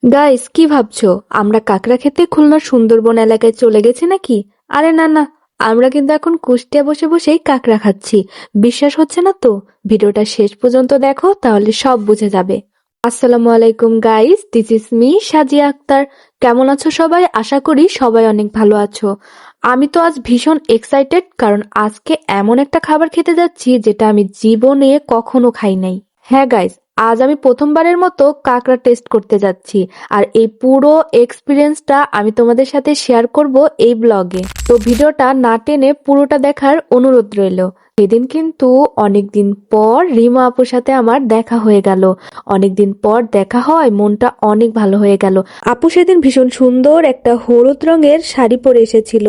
Guys, কি ভাবছো আমরা কাঁকড়া খেতে খুলনার সুন্দরবন এলাকায় চলে গেছি নাকি? আরে না না, আমরা কিন্তু এখন কুষ্টিয়া বসে বসেই কাঁকড়া খাচ্ছি। বিশ্বাস হচ্ছে না তো? ভিডিওটা শেষ পর্যন্ত দেখো, তাহলে সব বুঝে যাবে। আসসালামু আলাইকুম গাইস, দিস ইজ মি সাজিয়া আক্তার। কেমন আছো সবাই? আশা করি সবাই অনেক ভালো আছো। আমি তো আজ ভীষণ এক্সাইটেড, কারণ আজকে এমন একটা খাবার খেতে যাচ্ছি যেটা আমি জীবনে কখনো খাই নাই। হ্যাঁ গাইস, আজ আমি প্রথমবারের মতো কাঁকড়া টেস্ট করতে যাচ্ছি। আর এই পুরো এক্সপিরিয়েন্সটা আমি তোমাদের সাথে শেয়ার করব এই ব্লগে। তো ভিডিওটা না টেনে পুরোটা দেখার অনুরোধ রইল। সেদিন কিন্তু অনেকদিন পর রিমা আপুর সাথে আমার দেখা হয়ে গেল। অনেকদিন পর দেখা হয়, মনটা অনেক ভালো হয়ে গেল। আপু সেদিন ভীষণ সুন্দর একটা হলুদ রঙের শাড়ি পরে এসেছিল,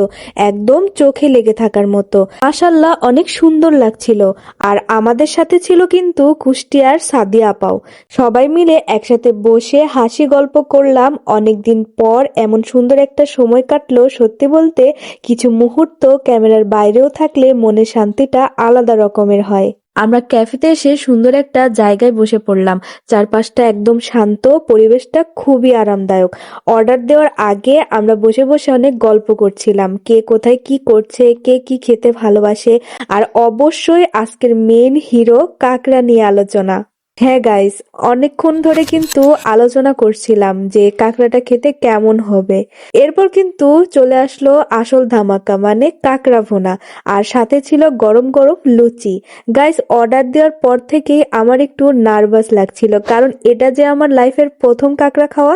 একদম চোখে লেগে থাকার মতো। মাশাল্লাহ, অনেক সুন্দর লাগছিল। আর আমাদের সাথে ছিল কিন্তু কুষ্টিয়ার সাদিয়া আপাও। সবাই মিলে একসাথে বসে হাসি গল্প করলাম। অনেকদিন পর এমন সুন্দর একটা সময় কাটলো। সত্যি বলতে কিছু মুহূর্ত ক্যামেরার বাইরেও থাকলে মনের শান্তিটা আলাদা রকমের হয়। আমরা ক্যাফেতে এসে সুন্দর একটা জায়গায় বসে পড়লাম। চারপাশটা একদম শান্ত, পরিবেশটা খুবই আরামদায়ক। অর্ডার দেওয়ার আগে আমরা বসে বসে অনেক গল্প করছিলাম, কে কোথায় কি করছে, কে কি খেতে ভালোবাসে। আর অবশ্যই আজকের মেন হিরো কাকড়া নিয়ে আলোচনা। হ্যাঁ গাইস, অনেকক্ষণ ধরে কিন্তু আলোচনা করছিলাম যে কাঁকড়াটা খেতে কেমন হবে। এরপর কিন্তু চলে আসলো আসল ধামাকা, মানে কাঁকড়া ভুনা। আর সাথে ছিল গরম গরম লুচি। গাইস, অর্ডার দেওয়ার পর থেকেই আমার একটু নার্ভাস লাগছিল, কারণ এটা যে আমার লাইফের প্রথম কাঁকড়া খাওয়া।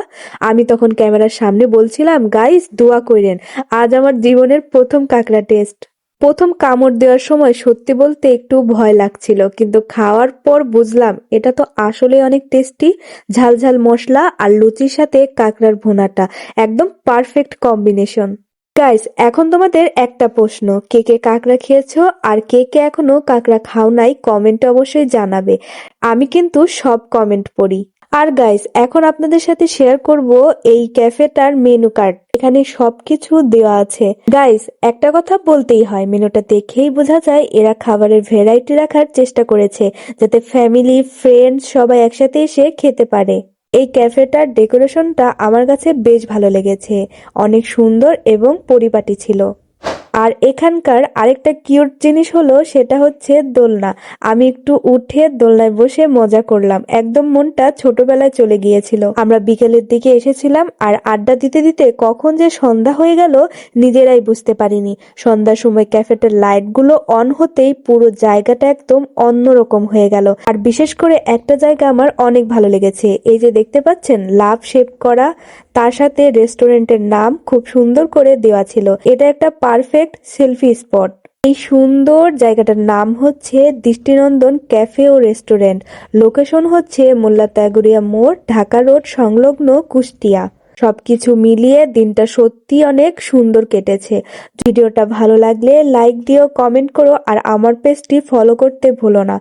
আমি তখন ক্যামেরার সামনে বলছিলাম, গাইস দোয়া কইরেন, আজ আমার জীবনের প্রথম কাঁকড়া টেস্ট। প্রথম কামড় দেওয়ার সময় সত্যি বলতে একটু ভয় লাগছিল, কিন্তু খাওয়ার পর বুঝলাম এটা তো আসলে অনেক টেস্টি। ঝাল ঝাল মশলা আর লুচির সাথে কাঁকড়ার ভুনাটা একদম পারফেক্ট কম্বিনেশন। গাইস, এখন তোমাদের একটা প্রশ্ন, কে কে কাঁকড়া খেয়েছো আর কে কে এখনো কাঁকড়া খাও নাই, কমেন্টে অবশ্যই জানাবে। আমি কিন্তু সব কমেন্ট পড়ি। আর গাইস, এখন আপনাদের সাথে শেয়ার করব এই ক্যাফেটার মেনু কার্ড। এখানে সবকিছু দেওয়া আছে। গাইস, একটা কথা বলতেই হয়, মেনুটা দেখেই বোঝা যায় এরা খাবারের ভ্যারাইটি রাখার চেষ্টা করেছে, যাতে ফ্যামিলি ফ্রেন্ডস সবাই একসাথে এসে খেতে পারে। এই ক্যাফেটার ডেকোরেশনটা আমার কাছে বেশ ভালো লেগেছে, অনেক সুন্দর এবং পরিপাটি ছিল। আর এখানকার আরেকটা কিউট জিনিস হলো, সেটা হচ্ছে দোলনা। আমি একটু উঠে দোলনায় বসে মজা করলাম, একদম মনটা ছোটবেলায় চলে গিয়েছিল। আমরা বিকেলের দিকে এসেছিলাম, আর আড্ডা দিতে দিতে কখন যে সন্ধ্যা হয়ে গেল নিজেরাই বুঝতে পারিনি। সন্ধ্যার সময় ক্যাফেটার লাইটগুলো অন হতেই পুরো জায়গাটা একদম অন্যরকম হয়ে গেল। আর বিশেষ করে একটা জায়গা আমার অনেক ভালো লেগেছে, এই যে দেখতে পাচ্ছেন লাভ শেপ করা, তার সাথে রেস্টুরেন্টের নাম খুব সুন্দর করে দেওয়া ছিল। এটা একটা পারফেক্ট সেলফি স্পট। এই সুন্দর জায়গাটার নাম হচ্ছে দৃষ্টিনন্দন ক্যাফে ও রেস্টুরেন্ট। লোকেশন হচ্ছে মোল্লা ত্যাগুরিয়া মোড়, ঢাকা রোড সংলগ্ন, কুষ্টিয়া। সবকিছু মিলিয়ে দিনটা সত্যি অনেক সুন্দর কেটেছে। ভিডিওটা ভালো লাগলে লাইক দিও, কমেন্ট করো, আর আমার পেজটি ফলো করতে ভুলো না।